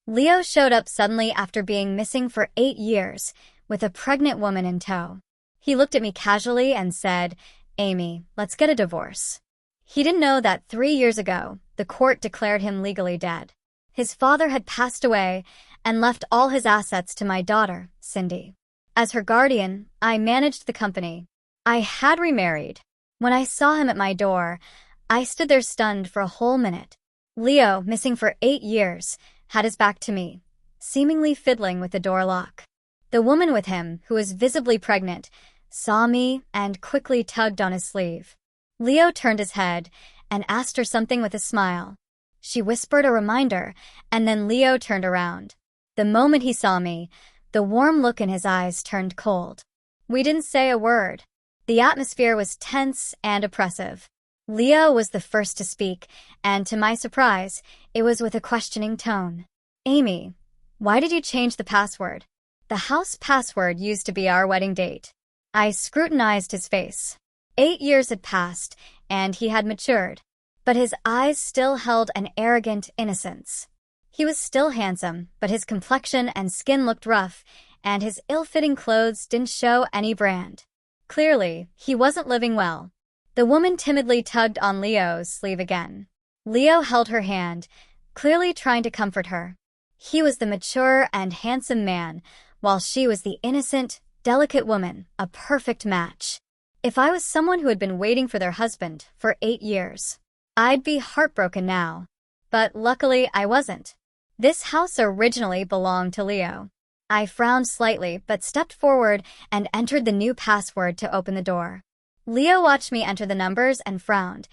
Leo showed up suddenly after being missing for 8 years, with a pregnant woman in tow. He looked at me casually and said, "Amy, let's get a divorce." He didn't know that 3 years ago, the court declared him legally dead. His father had passed away and left all his assets to my daughter, Cindy. As her guardian, I managed the company. I had remarried. When I saw him at my door, I stood there stunned for a whole minute. Leo, missing for 8 years, had his back to me, seemingly fiddling with the door lock. The woman with him, who was visibly pregnant, saw me and quickly tugged on his sleeve. Leo turned his head and asked her something with a smile. She whispered a reminder, and then Leo turned around. The moment he saw me, the warm look in his eyes turned cold. We didn't say a word. The atmosphere was tense and oppressive. Leo was the first to speak, and to my surprise, it was with a questioning tone. "Amy, why did you change the password?" "The house password used to be our wedding date." I scrutinized his face. 8 years had passed, and he had matured, but his eyes still held an arrogant innocence. He was still handsome, but his complexion and skin looked rough, and his ill-fitting clothes didn't show any brand. Clearly, he wasn't living well. The woman timidly tugged on Leo's sleeve again. Leo held her hand, clearly trying to comfort her. He was the mature and handsome man, while she was the innocent, delicate woman, a perfect match. If I was someone who had been waiting for their husband for 8 years, I'd be heartbroken now. But luckily, I wasn't. This house originally belonged to Leo. I frowned slightly but stepped forward and entered the new password to open the door. Leo watched me enter the numbers and frowned.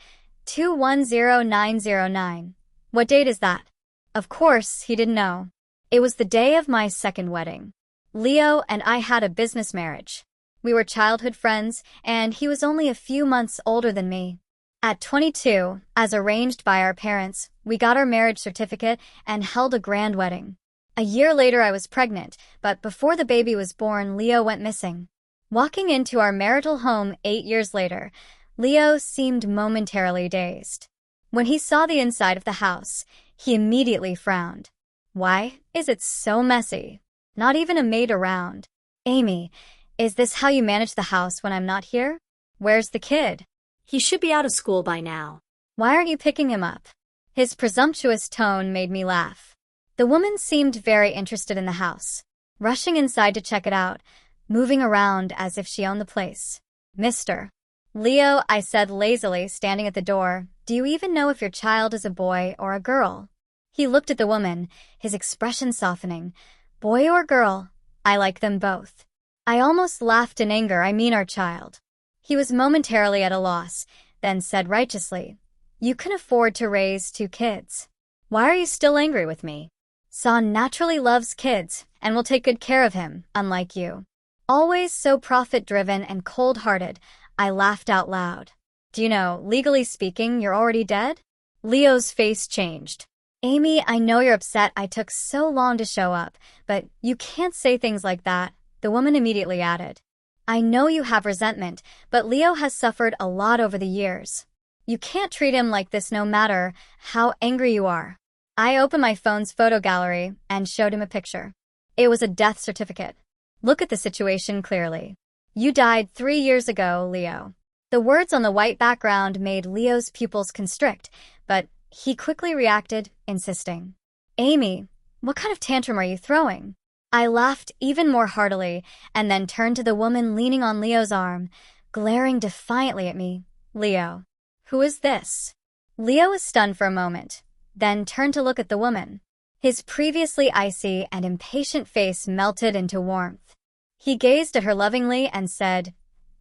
210909. What date is that? Of course, he didn't know. It was the day of my second wedding. Leo and I had a business marriage. We were childhood friends, and he was only a few months older than me. At 22, as arranged by our parents, we got our marriage certificate and held a grand wedding. A year later, I was pregnant, but before the baby was born, Leo went missing. Walking into our marital home 8 years later, Leo seemed momentarily dazed. When he saw the inside of the house, he immediately frowned. "Why is it so messy? Not even a maid around." "Amy, is this how you manage the house when I'm not here? Where's the kid?" "He should be out of school by now." "Why aren't you picking him up?" His presumptuous tone made me laugh. The woman seemed very interested in the house, rushing inside to check it out, moving around as if she owned the place. "Mr. Leo," I said lazily, standing at the door, "do you even know if your child is a boy or a girl?" He looked at the woman, his expression softening. "Boy or girl? I like them both." I almost laughed in anger. "I mean our child." He was momentarily at a loss, then said righteously, "You can afford to raise 2 kids. Why are you still angry with me? Son naturally loves kids and will take good care of him, unlike you. Always so profit-driven and cold-hearted." I laughed out loud. "Do you know, legally speaking, you're already dead?" Leo's face changed. "Amy, I know you're upset I took so long to show up, but you can't say things like that," the woman immediately added. "I know you have resentment, but Leo has suffered a lot over the years. You can't treat him like this no matter how angry you are." I opened my phone's photo gallery and showed him a picture. It was a death certificate. "Look at the situation clearly. You died 3 years ago, Leo." The words on the white background made Leo's pupils constrict, but he quickly reacted, insisting, "Amy, what kind of tantrum are you throwing?" I laughed even more heartily and then turned to the woman leaning on Leo's arm, glaring defiantly at me. "Leo, who is this?" Leo was stunned for a moment, then turned to look at the woman. His previously icy and impatient face melted into warmth. He gazed at her lovingly and said,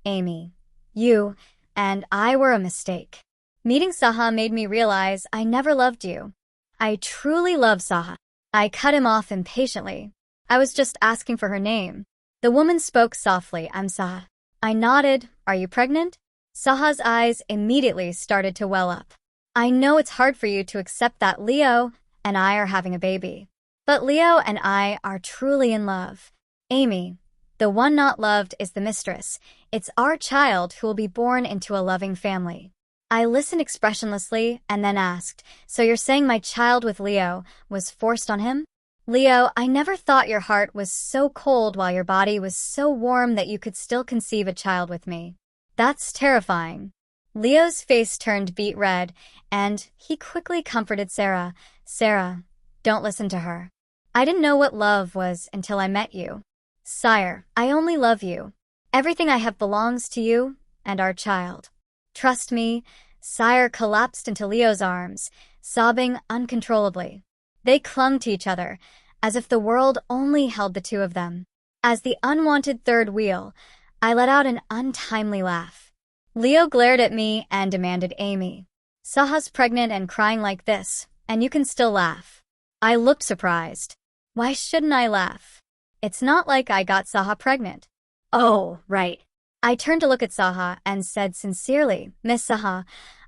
"Amy, you and I were a mistake. Meeting Saha made me realize I never loved you. I truly love Saha." I cut him off impatiently. "I was just asking for her name." The woman spoke softly, "I'm Saha." I nodded. "Are you pregnant?" Saha's eyes immediately started to well up. "I know it's hard for you to accept that Leo and I are having a baby. But Leo and I are truly in love. Amy, the one not loved is the mistress. It's our child who will be born into a loving family." I listened expressionlessly and then asked, "So you're saying my child with Leo was forced on him?" Leo, I never thought your heart was so cold while your body was so warm that you could still conceive a child with me. That's terrifying. Leo's face turned beet red, and he quickly comforted Sarah. Sarah, don't listen to her. I didn't know what love was until I met you. Sire, I only love you. Everything I have belongs to you and our child. Trust me. Sire collapsed into Leo's arms, sobbing uncontrollably. They clung to each other, as if the world only held the two of them. As the unwanted third wheel, I let out an untimely laugh. Leo glared at me and demanded Amy. Saha's pregnant and crying like this, and you can still laugh. I looked surprised. Why shouldn't I laugh? It's not like I got Saha pregnant. Oh, right. I turned to look at Saha and said sincerely, Miss Saha,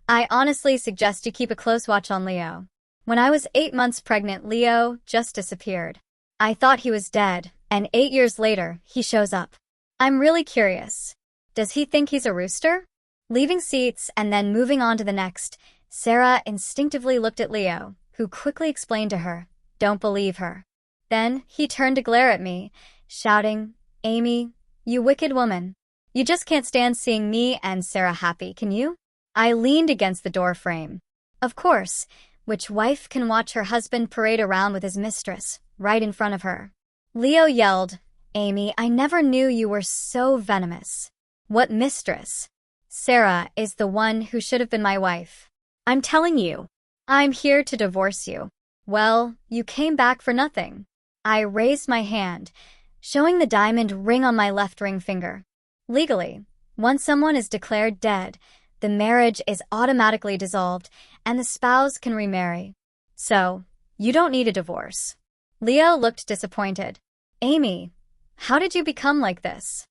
I honestly suggest you keep a close watch on Leo. When I was 8 months pregnant, Leo just disappeared. I thought he was dead, and 8 years later, he shows up. I'm really curious. Does he think he's a rooster? Leaving seats and then moving on to the next, Sarah instinctively looked at Leo, who quickly explained to her, don't believe her. Then he turned to glare at me, shouting, Amy, you wicked woman. You just can't stand seeing me and Sarah happy, can you? I leaned against the door frame. Of course, which wife can watch her husband parade around with his mistress, right in front of her? Leo yelled, Amy, I never knew you were so venomous. What mistress? Sarah is the one who should have been my wife. I'm telling you. I'm here to divorce you. Well, you came back for nothing. I raised my hand, showing the diamond ring on my left ring finger. Legally, once someone is declared dead, the marriage is automatically dissolved and the spouse can remarry. So, you don't need a divorce. Leo looked disappointed. Amy, how did you become like this?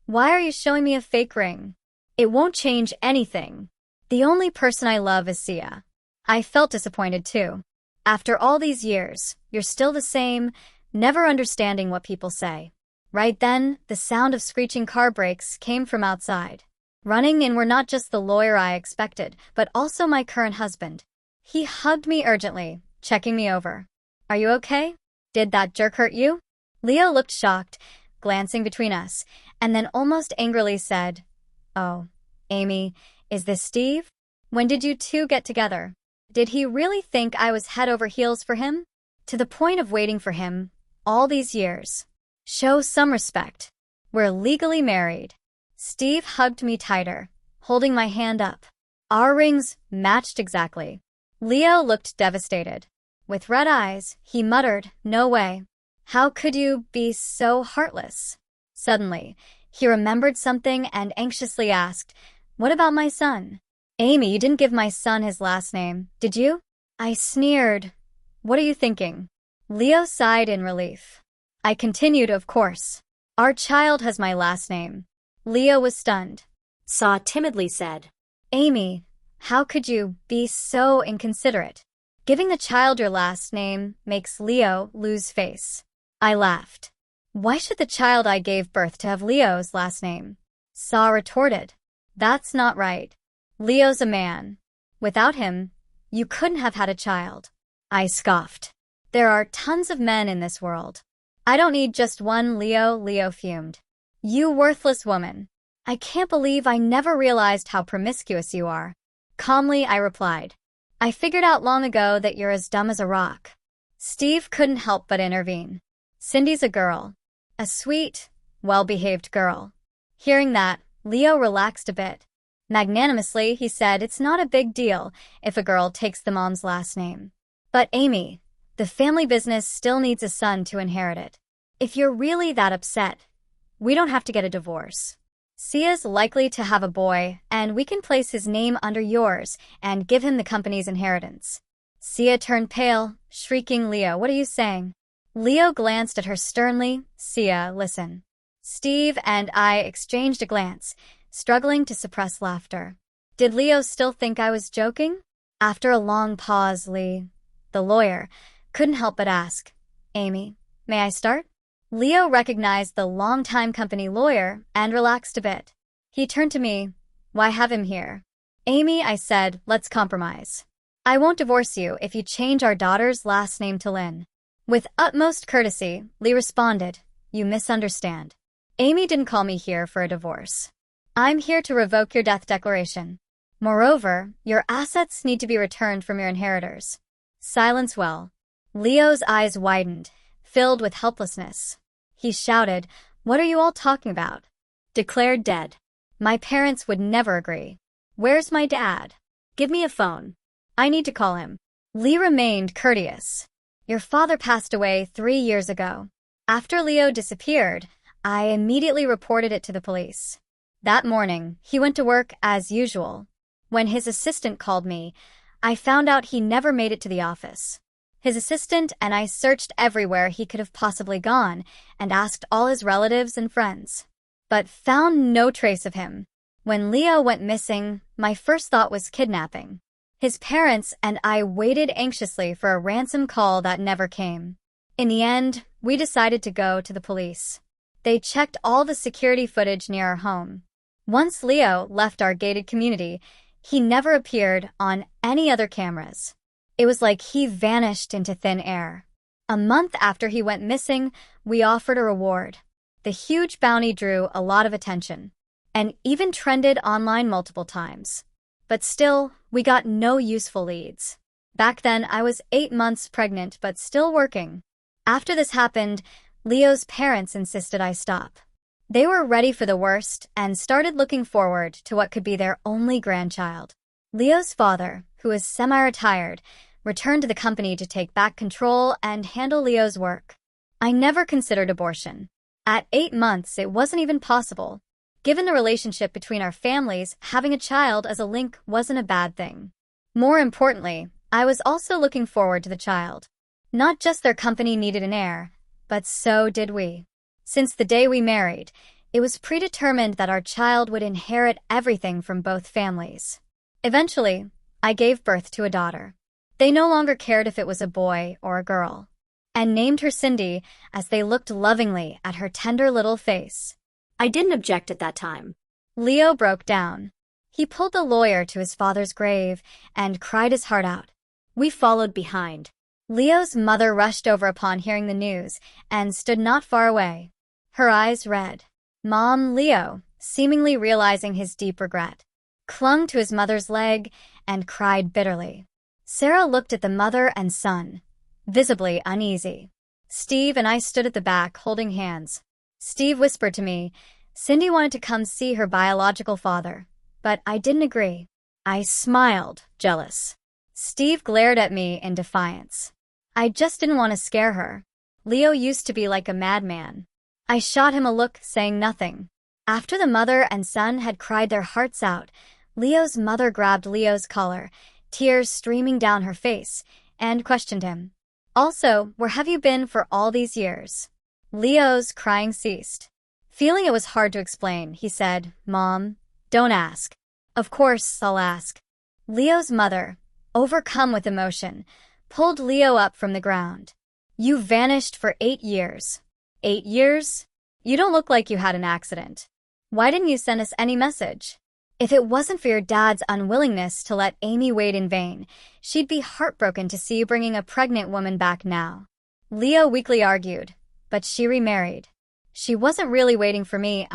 Why are you showing me a fake ring? It won't change anything. The only person I love is Sia. I felt disappointed too. After all these years, you're still the same, never understanding what people say. Right then, the sound of screeching car brakes came from outside. Running in were not just the lawyer I expected, but also my current husband. He hugged me urgently, checking me over. Are you okay? Did that jerk hurt you? Leo looked shocked, glancing between us, and then almost angrily said, Oh, Amy, is this Steve? When did you two get together? Did he really think I was head over heels for him? To the point of waiting for him, all these years. Show some respect. We're legally married. Steve hugged me tighter, holding my hand up. Our rings matched exactly. Leo looked devastated. With red eyes, he muttered, No way. How could you be so heartless? Suddenly, he remembered something and anxiously asked, What about my son? Amy, you didn't give my son his last name, did you? I sneered. What are you thinking? Leo sighed in relief. I continued, Of course. Our child has my last name. Leo was stunned. Saw timidly said, Amy, how could you be so inconsiderate? Giving the child your last name makes Leo lose face. I laughed. Why should the child I gave birth to have Leo's last name? Saw retorted. That's not right. Leo's a man. Without him, you couldn't have had a child. I scoffed. There are tons of men in this world. I don't need just one Leo, Leo fumed. You worthless woman. I can't believe I never realized how promiscuous you are. Calmly, I replied. I figured out long ago that you're as dumb as a rock. Steve couldn't help but intervene. Cindy's a girl. A sweet, well-behaved girl. Hearing that, Leo relaxed a bit. Magnanimously, he said it's not a big deal if a girl takes the mom's last name. But Amy, the family business still needs a son to inherit it. If you're really that upset, we don't have to get a divorce. Sia's likely to have a boy, and we can place his name under yours and give him the company's inheritance. Sia turned pale, shrieking, Leo, what are you saying? Leo glanced at her sternly. Sia, listen. Steve and I exchanged a glance, struggling to suppress laughter. Did Leo still think I was joking? After a long pause, the lawyer, couldn't help but ask, Amy, may I start? Leo recognized the longtime company lawyer and relaxed a bit. He turned to me. Why have him here? Amy, I said, let's compromise. I won't divorce you if you change our daughter's last name to Lynn. With utmost courtesy, Lee responded, "You misunderstand. Amy didn't call me here for a divorce. I'm here to revoke your death declaration. Moreover, your assets need to be returned from your inheritors." Silence well. Leo's eyes widened, filled with helplessness. He shouted, "What are you all talking about?" Declared dead. My parents would never agree. Where's my dad? Give me a phone. I need to call him. Lee remained courteous. Your father passed away 3 years ago. After Leo disappeared, I immediately reported it to the police. That morning, he went to work as usual. When his assistant called me, I found out he never made it to the office. His assistant and I searched everywhere he could have possibly gone and asked all his relatives and friends, but found no trace of him. When Leo went missing, my first thought was kidnapping. His parents and I waited anxiously for a ransom call that never came. In the end, we decided to go to the police. They checked all the security footage near our home. Once Leo left our gated community, he never appeared on any other cameras. It was like he vanished into thin air. A month after he went missing, we offered a reward. The huge bounty drew a lot of attention, and even trended online multiple times. But still, we got no useful leads. Back then, I was 8 months pregnant but still working. After this happened, Leo's parents insisted I stop. They were ready for the worst and started looking forward to what could be their only grandchild. Leo's father, who is semi-retired, returned to the company to take back control and handle Leo's work. I never considered abortion. At 8 months, it wasn't even possible. Given the relationship between our families, having a child as a link wasn't a bad thing. More importantly, I was also looking forward to the child. Not just their company needed an heir, but so did we. Since the day we married, it was predetermined that our child would inherit everything from both families. Eventually, I gave birth to a daughter. They no longer cared if it was a boy or a girl, and named her Cindy as they looked lovingly at her tender little face. I didn't object at that time. Leo broke down. He pulled the lawyer to his father's grave and cried his heart out. We followed behind. Leo's mother rushed over upon hearing the news and stood not far away. Her eyes red. Mom, Leo, seemingly realizing his deep regret, clung to his mother's leg and cried bitterly. Sarah looked at the mother and son, visibly uneasy. Steve and I stood at the back holding hands. Steve whispered to me, Cindy wanted to come see her biological father, but I didn't agree. I smiled, jealous. Steve glared at me in defiance. I just didn't want to scare her. Leo used to be like a madman. I shot him a look, saying nothing. After the mother and son had cried their hearts out, Leo's mother grabbed Leo's collar, tears streaming down her face, and questioned him. Also, where have you been for all these years? Leo's crying ceased. Feeling it was hard to explain, he said, Mom, don't ask. Of course, I'll ask. Leo's mother, overcome with emotion, pulled Leo up from the ground. You vanished for 8 years. 8 years? You don't look like you had an accident. Why didn't you send us any message? If it wasn't for your dad's unwillingness to let Amy wait in vain, she'd be heartbroken to see you bringing a pregnant woman back now. Leo weakly argued, but she remarried. She wasn't really waiting for me,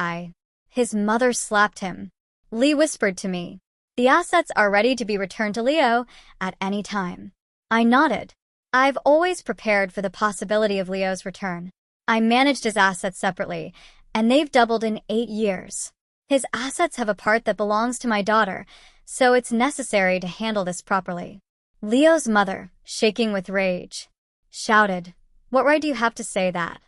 His mother slapped him. Lee whispered to me, the assets are ready to be returned to Leo at any time. I nodded. I've always prepared for the possibility of Leo's return. I managed his assets separately, and they've doubled in 8 years. His assets have a part that belongs to my daughter, so it's necessary to handle this properly. Leo's mother, shaking with rage, shouted, What right do you have to say that?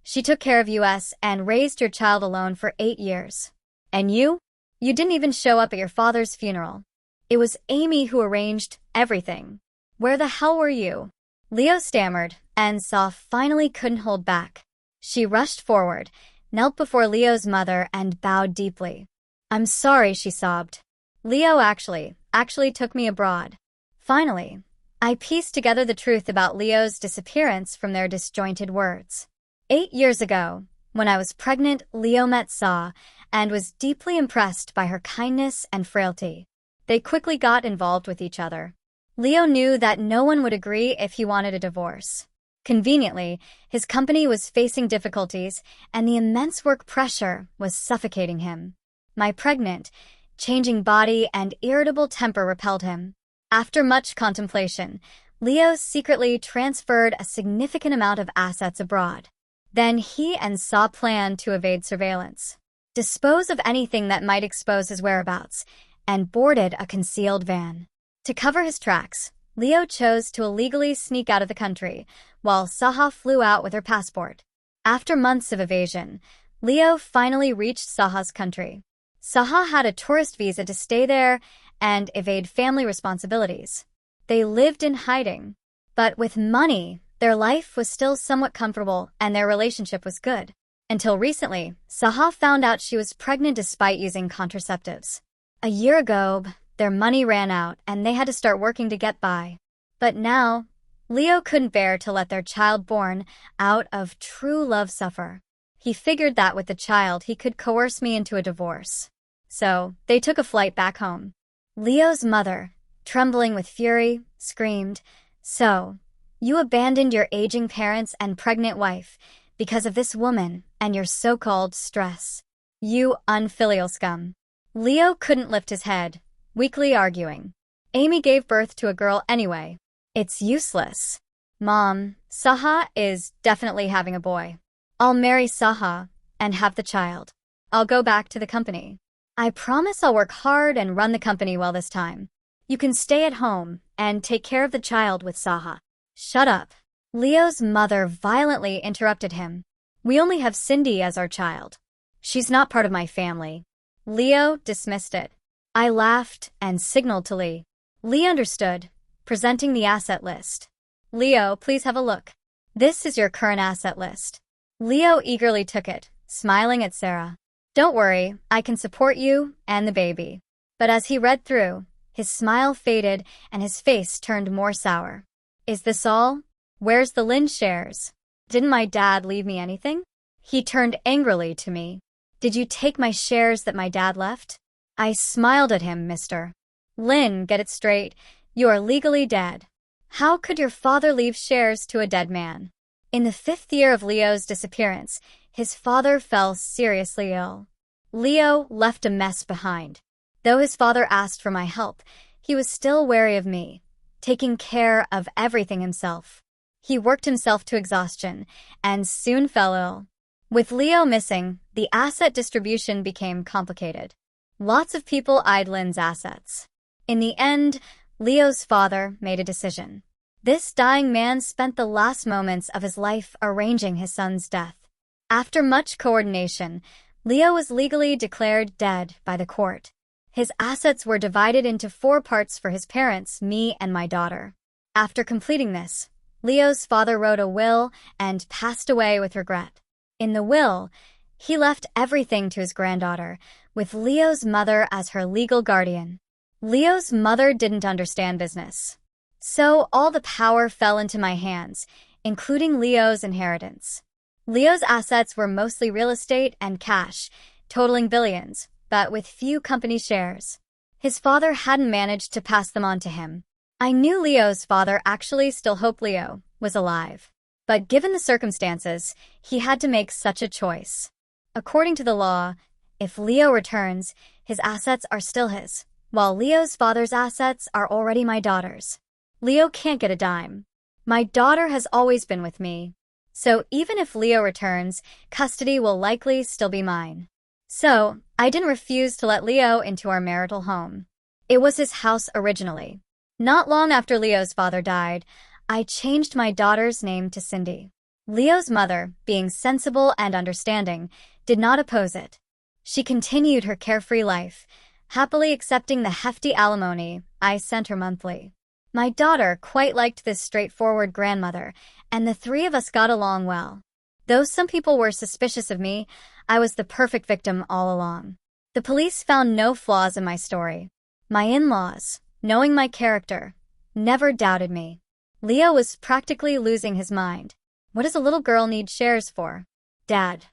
She took care of us and raised your child alone for 8 years. And you? You didn't even show up at your father's funeral. It was Amy who arranged everything. Where the hell were you? Leo stammered, and Saw finally couldn't hold back. She rushed forward, knelt before Leo's mother and bowed deeply. I'm sorry, she sobbed. Leo actually took me abroad. Finally, I pieced together the truth about Leo's disappearance from their disjointed words. 8 years ago, when I was pregnant, Leo met Saw and was deeply impressed by her kindness and frailty. They quickly got involved with each other. Leo knew that no one would agree if he wanted a divorce. Conveniently, his company was facing difficulties, and the immense work pressure was suffocating him. My pregnant, changing body and irritable temper repelled him. After much contemplation, Leo secretly transferred a significant amount of assets abroad. Then he and Saw planned to evade surveillance, dispose of anything that might expose his whereabouts, and boarded a concealed van. To cover his tracks, Leo chose to illegally sneak out of the country, while Saha flew out with her passport. After months of evasion, Leo finally reached Saha's country. Saha had a tourist visa to stay there and evade family responsibilities. They lived in hiding. But with money, their life was still somewhat comfortable and their relationship was good. Until recently, Saha found out she was pregnant despite using contraceptives. A year ago, their money ran out and they had to start working to get by. But now, Leo couldn't bear to let their child born out of true love suffer. He figured that with the child he could coerce me into a divorce. So, they took a flight back home. Leo's mother, trembling with fury, screamed, "So, you abandoned your aging parents and pregnant wife because of this woman and your so-called stress. You unfilial scum." Leo couldn't lift his head, weakly arguing. "Amy gave birth to a girl anyway. It's useless. Mom, Saha is definitely having a boy. I'll marry Saha and have the child. I'll go back to the company. I promise I'll work hard and run the company well this time. You can stay at home and take care of the child with Saha." "Shut up." Leo's mother violently interrupted him. "We only have Cindy as our child. She's not part of my family." Leo dismissed it. I laughed and signaled to Lee. Lee understood, presenting the asset list. "Leo, please have a look. This is your current asset list." Leo eagerly took it, smiling at Sarah. "Don't worry, I can support you and the baby." But as he read through, his smile faded and his face turned more sour. "Is this all? Where's the Lynn shares? Didn't my dad leave me anything?" He turned angrily to me. "Did you take my shares that my dad left?" I smiled at him, "Mister Lynn, get it straight. You are legally dead. How could your father leave shares to a dead man?" In the 5th year of Leo's disappearance, his father fell seriously ill. Leo left a mess behind. Though his father asked for my help, he was still wary of me, taking care of everything himself. He worked himself to exhaustion and soon fell ill. With Leo missing, the asset distribution became complicated. Lots of people eyed Lynn's assets. In the end, Leo's father made a decision. This dying man spent the last moments of his life arranging his son's death. After much coordination, Leo was legally declared dead by the court. His assets were divided into 4 parts for his parents, me, and my daughter. After completing this, Leo's father wrote a will and passed away with regret. In the will, he left everything to his granddaughter, with Leo's mother as her legal guardian. Leo's mother didn't understand business. So all the power fell into my hands, including Leo's inheritance. Leo's assets were mostly real estate and cash, totaling billions, but with few company shares. His father hadn't managed to pass them on to him. I knew Leo's father actually still hoped Leo was alive. But given the circumstances, he had to make such a choice. According to the law, if Leo returns, his assets are still his, while Leo's father's assets are already my daughter's. Leo can't get a dime. My daughter has always been with me. So even if Leo returns, custody will likely still be mine. So, I didn't refuse to let Leo into our marital home. It was his house originally. Not long after Leo's father died, I changed my daughter's name to Cindy. Leo's mother, being sensible and understanding, did not oppose it. She continued her carefree life, happily accepting the hefty alimony I sent her monthly. My daughter quite liked this straightforward grandmother, and the 3 of us got along well. Though some people were suspicious of me, I was the perfect victim all along. The police found no flaws in my story. My in-laws, knowing my character, never doubted me. Leo was practically losing his mind. What does a little girl need shares for? "Dad,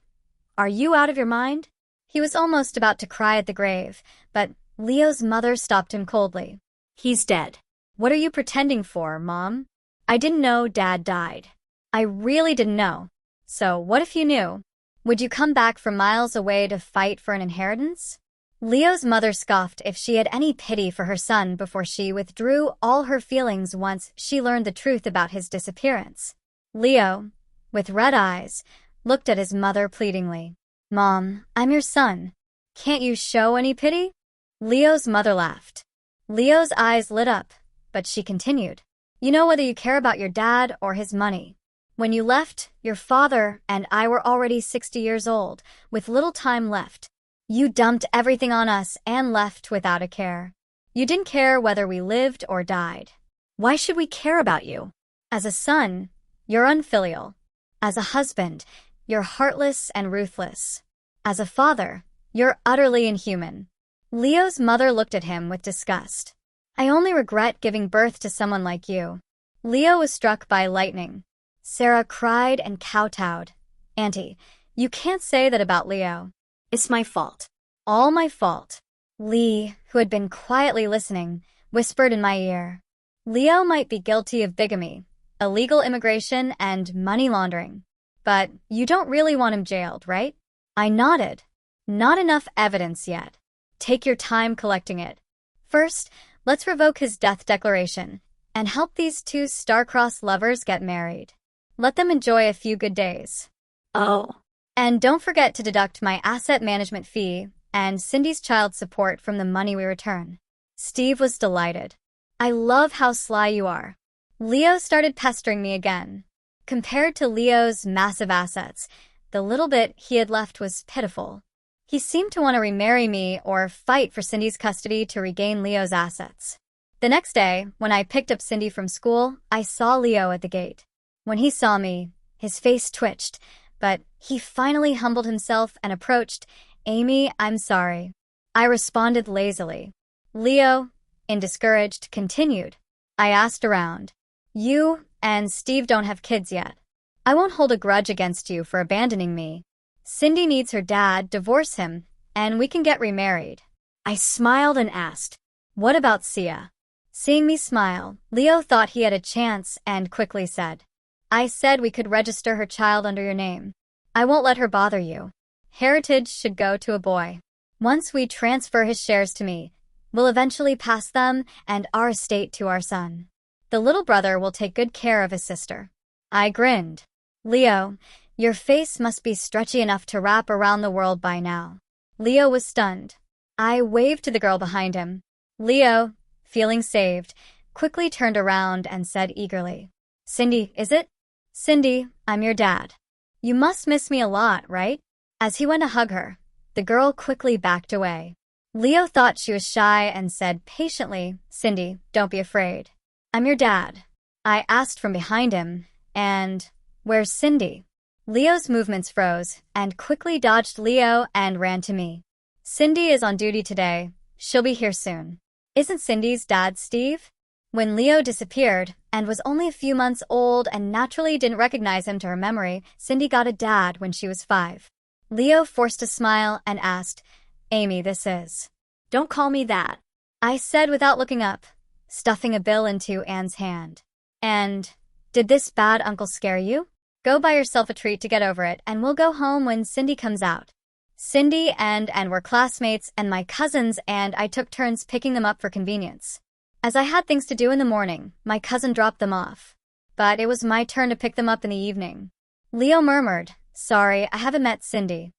are you out of your mind?" He was almost about to cry at the grave, but Leo's mother stopped him coldly. "He's dead." "What are you pretending for, Mom?" "I didn't know Dad died." I really didn't know. So what if you knew? Would you come back from miles away to fight for an inheritance? Leo's mother scoffed if she had any pity for her son before she withdrew all her feelings once she learned the truth about his disappearance. Leo, with red eyes, looked at his mother pleadingly. Mom, I'm your son. Can't you show any pity? Leo's mother laughed. Leo's eyes lit up, but she continued. You know whether you care about your dad or his money. When you left, your father and I were already 60 years old, with little time left. You dumped everything on us and left without a care. You didn't care whether we lived or died. Why should we care about you? As a son, you're unfilial. As a husband, you're heartless and ruthless. As a father, you're utterly inhuman. Leo's mother looked at him with disgust. I only regret giving birth to someone like you. Leo was struck by lightning. Sarah cried and kowtowed. Auntie, you can't say that about Leo. It's my fault. All my fault. Lee, who had been quietly listening, whispered in my ear. Leo might be guilty of bigamy, illegal immigration, and money laundering. But you don't really want him jailed, right? I nodded. Not enough evidence yet. Take your time collecting it. First, let's revoke his death declaration and help these two star-crossed lovers get married. Let them enjoy a few good days. Oh. And don't forget to deduct my asset management fee and Cindy's child support from the money we return. Steve was delighted. I love how sly you are. Leo started pestering me again. Compared to Leo's massive assets, the little bit he had left was pitiful. He seemed to want to remarry me or fight for Cindy's custody to regain Leo's assets. The next day, when I picked up Cindy from school, I saw Leo at the gate. When he saw me, his face twitched, but he finally humbled himself and approached. Amy, I'm sorry. I responded lazily. Leo, discouraged, continued. I asked around. You and Steve don't have kids yet. I won't hold a grudge against you for abandoning me. Cindy needs her dad, divorce him, and we can get remarried. I smiled and asked, what about Sia? Seeing me smile, Leo thought he had a chance and quickly said, I said we could register her child under your name. I won't let her bother you. Heritage should go to a boy. Once we transfer his shares to me, we'll eventually pass them and our estate to our son. The little brother will take good care of his sister. I grinned. Leo, your face must be stretchy enough to wrap around the world by now. Leo was stunned. I waved to the girl behind him. Leo, feeling saved, quickly turned around and said eagerly, Cindy, is it? Cindy, I'm your dad. You must miss me a lot, right? As he went to hug her, the girl quickly backed away. Leo thought she was shy and said patiently, Cindy, don't be afraid. I'm your dad. I asked from behind him, and where's Cindy? Leo's movements froze and quickly dodged Leo and ran to me. Cindy is on duty today. She'll be here soon. Isn't Cindy's dad Steve? When Leo disappeared and was only a few months old and naturally didn't recognize him to her memory, Cindy got a dad when she was 5. Leo forced a smile and asked, Amy, this is. Don't call me that. I said without looking up, stuffing a bill into Anne's hand. And, did this bad uncle scare you? Go buy yourself a treat to get over it, and we'll go home when Cindy comes out. Cindy and Anne were classmates and my cousins, and I took turns picking them up for convenience. As I had things to do in the morning, my cousin dropped them off. But it was my turn to pick them up in the evening. Leo murmured, Sorry, I haven't met Cindy.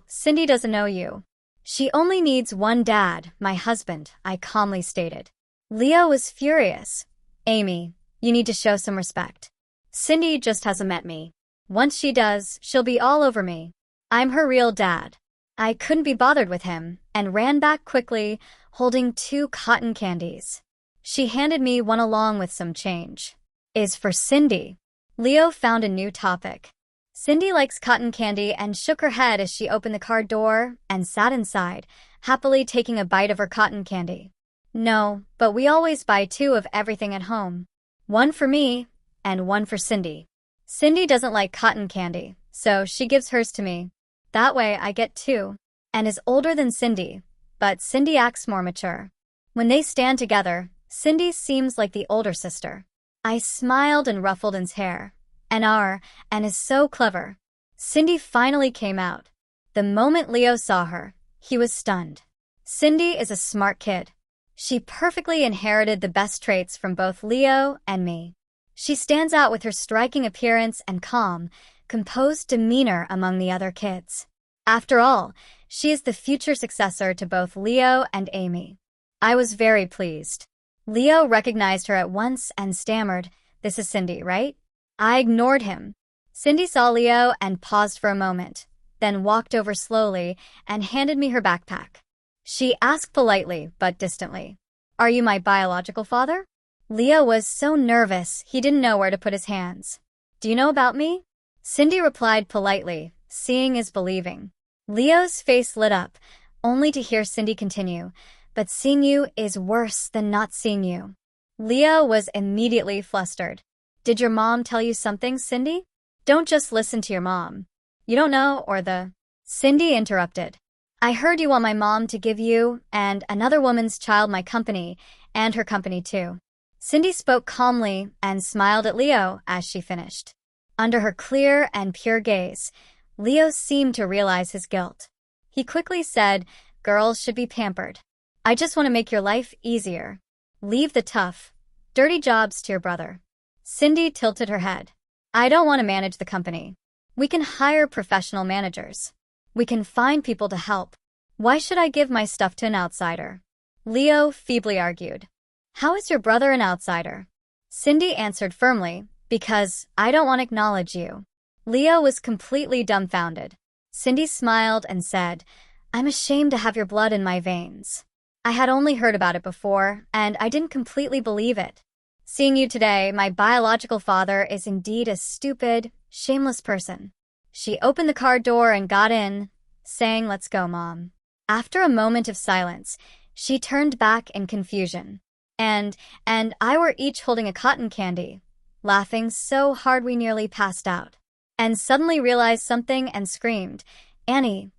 Cindy doesn't know you. She only needs one dad, my husband, I calmly stated. Leo was furious. Amy, you need to show some respect. Cindy just hasn't met me. Once she does, she'll be all over me. I'm her real dad. I couldn't be bothered with him and ran back quickly, holding 2 cotton candies. She handed me one along with some change. Is for Cindy. Leo found a new topic. Cindy likes cotton candy and shook her head as she opened the car door and sat inside, happily taking a bite of her cotton candy. No, but we always buy 2 of everything at home. One for me and one for Cindy. Cindy doesn't like cotton candy, so she gives hers to me. That way I get 2. And is older than Cindy, but Cindy acts more mature. When they stand together, Cindy seems like the older sister. I smiled and ruffled Anne's hair. and is so clever. Cindy finally came out. The moment Leo saw her, he was stunned. Cindy is a smart kid. She perfectly inherited the best traits from both Leo and me. She stands out with her striking appearance and calm, composed demeanor among the other kids. After all, she is the future successor to both Leo and Amy. I was very pleased. Leo recognized her at once and stammered, "This is Cindy, right?" I ignored him. Cindy saw Leo and paused for a moment, then walked over slowly and handed me her backpack. She asked politely but distantly, "Are you my biological father?" Leo was so nervous he didn't know where to put his hands. "Do you know about me?" Cindy replied politely, seeing is believing. Leo's face lit up, only to hear Cindy continue, "But seeing you is worse than not seeing you." Leo was immediately flustered. "Did your mom tell you something, Cindy?" "Don't just listen to your mom. You don't know, or the—" Cindy interrupted. "I heard you want my mom to give you and another woman's child my company, and her company too." Cindy spoke calmly and smiled at Leo as she finished. Under her clear and pure gaze, Leo seemed to realize his guilt. He quickly said, "Girls should be pampered. I just want to make your life easier. Leave the tough, dirty jobs to your brother." Cindy tilted her head. "I don't want to manage the company. We can hire professional managers. We can find people to help. Why should I give my stuff to an outsider?" Leo feebly argued. "How is your brother an outsider?" Cindy answered firmly, "Because I don't want to acknowledge you." Leo was completely dumbfounded. Cindy smiled and said, "I'm ashamed to have your blood in my veins. I had only heard about it before, and I didn't completely believe it. Seeing you today, my biological father is indeed a stupid, shameless person." She opened the car door and got in, saying, "Let's go, Mom." After a moment of silence, she turned back in confusion. And I were each holding a cotton candy, laughing so hard we nearly passed out. And suddenly realized something and screamed, "Annie,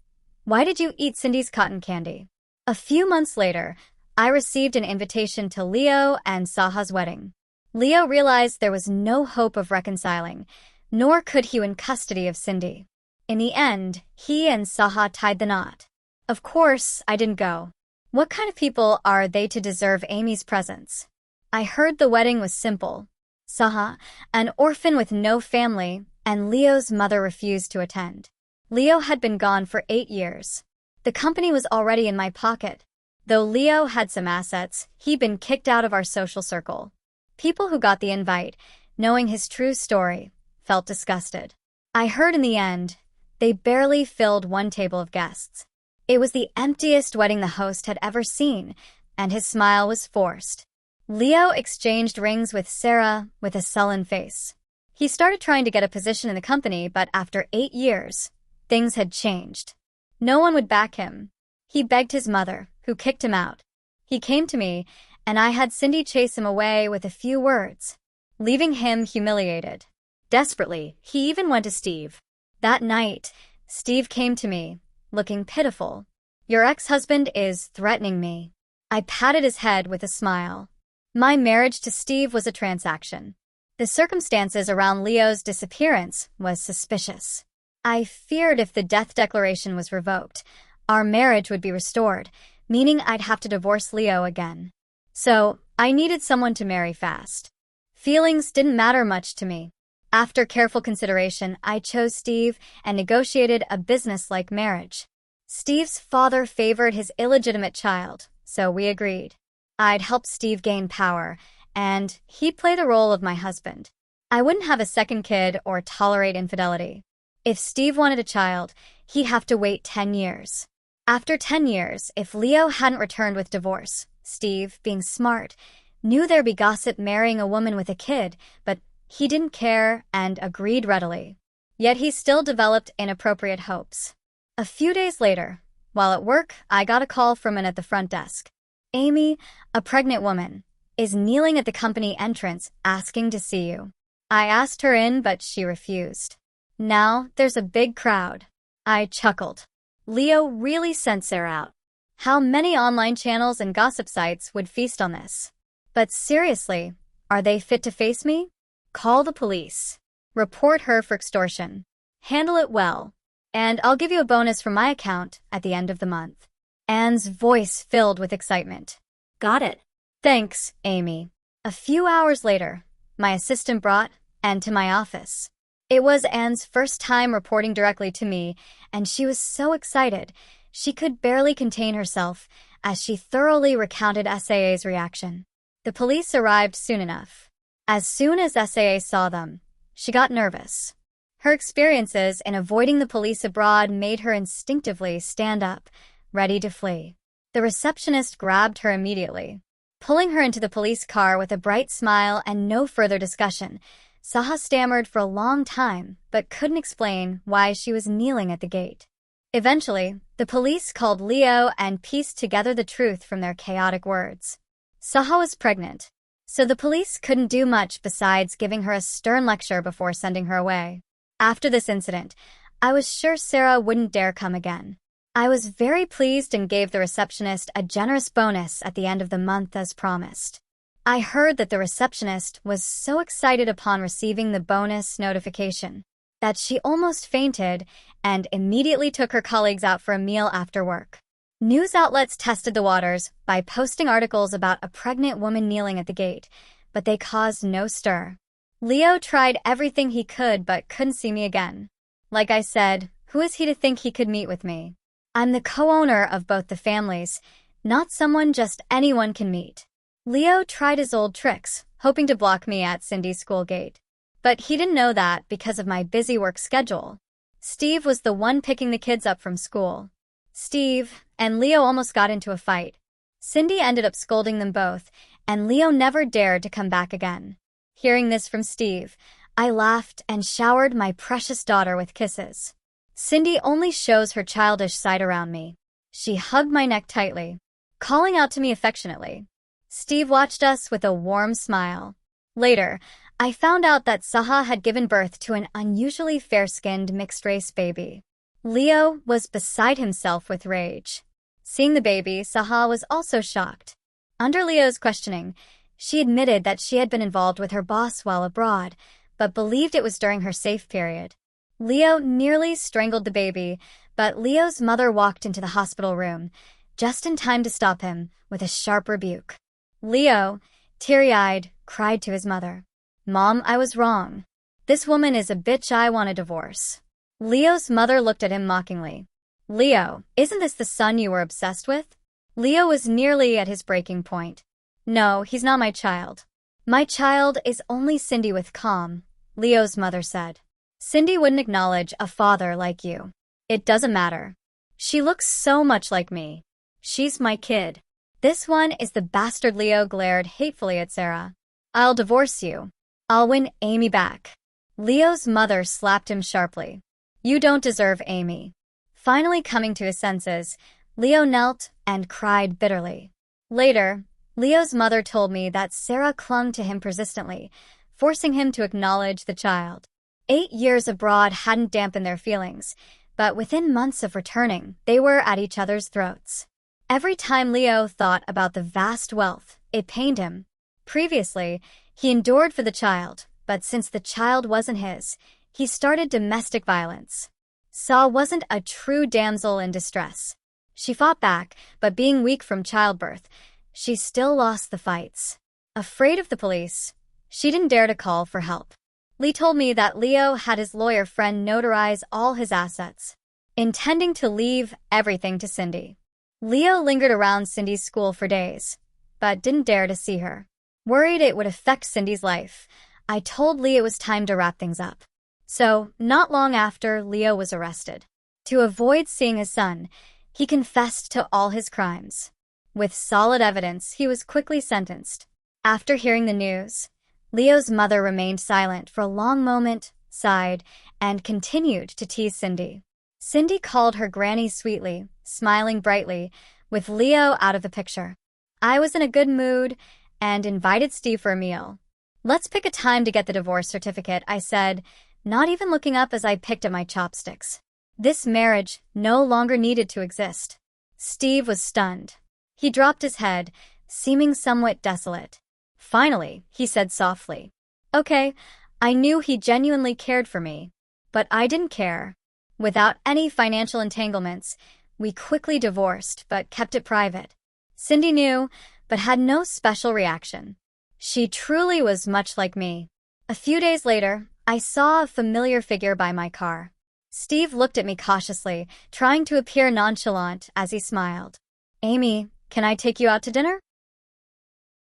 why did you eat Cindy's cotton candy?" A few months later, I received an invitation to Leo and Saha's wedding. Leo realized there was no hope of reconciling, nor could he win custody of Cindy. In the end, he and Saha tied the knot. Of course, I didn't go. What kind of people are they to deserve Amy's presence? I heard the wedding was simple. Saha, an orphan with no family, and Leo's mother refused to attend. Leo had been gone for 8 years. The company was already in my pocket. Though Leo had some assets, he'd been kicked out of our social circle. People who got the invite, knowing his true story, felt disgusted. I heard in the end, they barely filled one table of guests. It was the emptiest wedding the host had ever seen, and his smile was forced. Leo exchanged rings with Sarah with a sullen face. He started trying to get a position in the company, but after 8 years, things had changed. No one would back him. He begged his mother, who kicked him out. He came to me, and I had Cindy chase him away with a few words, leaving him humiliated. Desperately, he even went to Steve. That night, Steve came to me, looking pitiful. "Your ex-husband is threatening me." I patted his head with a smile. My marriage to Steve was a transaction. The circumstances around Leo's disappearance was suspicious. I feared if the death declaration was revoked, our marriage would be restored, meaning I'd have to divorce Leo again. So, I needed someone to marry fast. Feelings didn't matter much to me. After careful consideration, I chose Steve and negotiated a business-like marriage. Steve's father favored his illegitimate child, so we agreed. I'd help Steve gain power, and he'd play the role of my husband. I wouldn't have a second kid or tolerate infidelity. If Steve wanted a child, he'd have to wait 10 years. After 10 years, if Leo hadn't returned with divorce, Steve, being smart, knew there'd be gossip marrying a woman with a kid, but he didn't care and agreed readily. Yet he still developed inappropriate hopes. A few days later, while at work, I got a call from at the front desk. "Amy, a pregnant woman, is kneeling at the company entrance asking to see you." I asked her in, but she refused. Now there's a big crowd. I chuckled. Leo really sent Sarah out. How many online channels and gossip sites would feast on this? But seriously, are they fit to face me? Call the police. Report her for extortion. Handle it well. And I'll give you a bonus from my account at the end of the month. Anne's voice filled with excitement. Got it. Thanks, Amy. A few hours later, my assistant brought Anne to my office. It was Anne's first time reporting directly to me, and she was so excited she could barely contain herself as she thoroughly recounted SAA's reaction. The police arrived soon enough. As soon as SAA saw them, she got nervous. Her experiences in avoiding the police abroad made her instinctively stand up, ready to flee. The receptionist grabbed her immediately, pulling her into the police car with a bright smile and no further discussion. Saha stammered for a long time, but couldn't explain why she was kneeling at the gate. Eventually, the police called Leo and pieced together the truth from their chaotic words. Saha was pregnant, so the police couldn't do much besides giving her a stern lecture before sending her away. After this incident, I was sure Sarah wouldn't dare come again. I was very pleased and gave the receptionist a generous bonus at the end of the month as promised. I heard that the receptionist was so excited upon receiving the bonus notification that she almost fainted and immediately took her colleagues out for a meal after work. News outlets tested the waters by posting articles about a pregnant woman kneeling at the gate, but they caused no stir. Leo tried everything he could but couldn't see me again. Like I said, who is he to think he could meet with me? I'm the co-owner of both the families, not someone just anyone can meet. Leo tried his old tricks, hoping to block me at Cindy's school gate. But he didn't know that because of my busy work schedule. Steve was the one picking the kids up from school. Steve and Leo almost got into a fight. Cindy ended up scolding them both, and Leo never dared to come back again. Hearing this from Steve, I laughed and showered my precious daughter with kisses. Cindy only shows her childish side around me. She hugged my neck tightly, calling out to me affectionately. Steve watched us with a warm smile. Later, I found out that Saha had given birth to an unusually fair-skinned mixed-race baby. Leo was beside himself with rage. Seeing the baby, Saha was also shocked. Under Leo's questioning, she admitted that she had been involved with her boss while abroad, but believed it was during her safe period. Leo nearly strangled the baby, but Leo's mother walked into the hospital room, just in time to stop him with a sharp rebuke. Leo, teary-eyed, cried to his mother, "Mom, I was wrong. This woman is a bitch. I want a divorce." Leo's mother looked at him mockingly. "Leo, isn't this the son you were obsessed with?" Leo was nearly at his breaking point. "No, he's not my child. My child is only Cindy with calm," Leo's mother said. "Cindy wouldn't acknowledge a father like you. It doesn't matter. She looks so much like me. She's my kid." "This one is the bastard." Leo glared hatefully at Sarah. "I'll divorce you. I'll win Amy back." Leo's mother slapped him sharply. "You don't deserve Amy." Finally coming to his senses, Leo knelt and cried bitterly. Later, Leo's mother told me that Sarah clung to him persistently, forcing him to acknowledge the child. 8 years abroad hadn't dampened their feelings, but within months of returning, they were at each other's throats. Every time Leo thought about the vast wealth, it pained him. Previously, he endured for the child, but since the child wasn't his, he started domestic violence. Saw wasn't a true damsel in distress. She fought back, but being weak from childbirth, she still lost the fights. Afraid of the police, she didn't dare to call for help. Lee told me that Leo had his lawyer friend notarize all his assets, intending to leave everything to Cindy. Leo lingered around Cindy's school for days, but didn't dare to see her. Worried it would affect Cindy's life, I told Lee it was time to wrap things up. So, not long after, Leo was arrested. To avoid seeing his son, he confessed to all his crimes. With solid evidence, he was quickly sentenced. After hearing the news, Leo's mother remained silent for a long moment, sighed, and continued to tease Cindy. Cindy called her granny sweetly, smiling brightly, with Leo out of the picture. I was in a good mood and invited Steve for a meal. "Let's pick a time to get the divorce certificate," I said, not even looking up as I picked at my chopsticks. This marriage no longer needed to exist. Steve was stunned. He dropped his head, seeming somewhat desolate. Finally, he said softly, "Okay, I knew he genuinely cared for me, but I didn't care. Without any financial entanglements, we quickly divorced but kept it private. Cindy knew, but had no special reaction. She truly was much like me. A few days later, I saw a familiar figure by my car. Steve looked at me cautiously, trying to appear nonchalant as he smiled. "Amy, can I take you out to dinner?"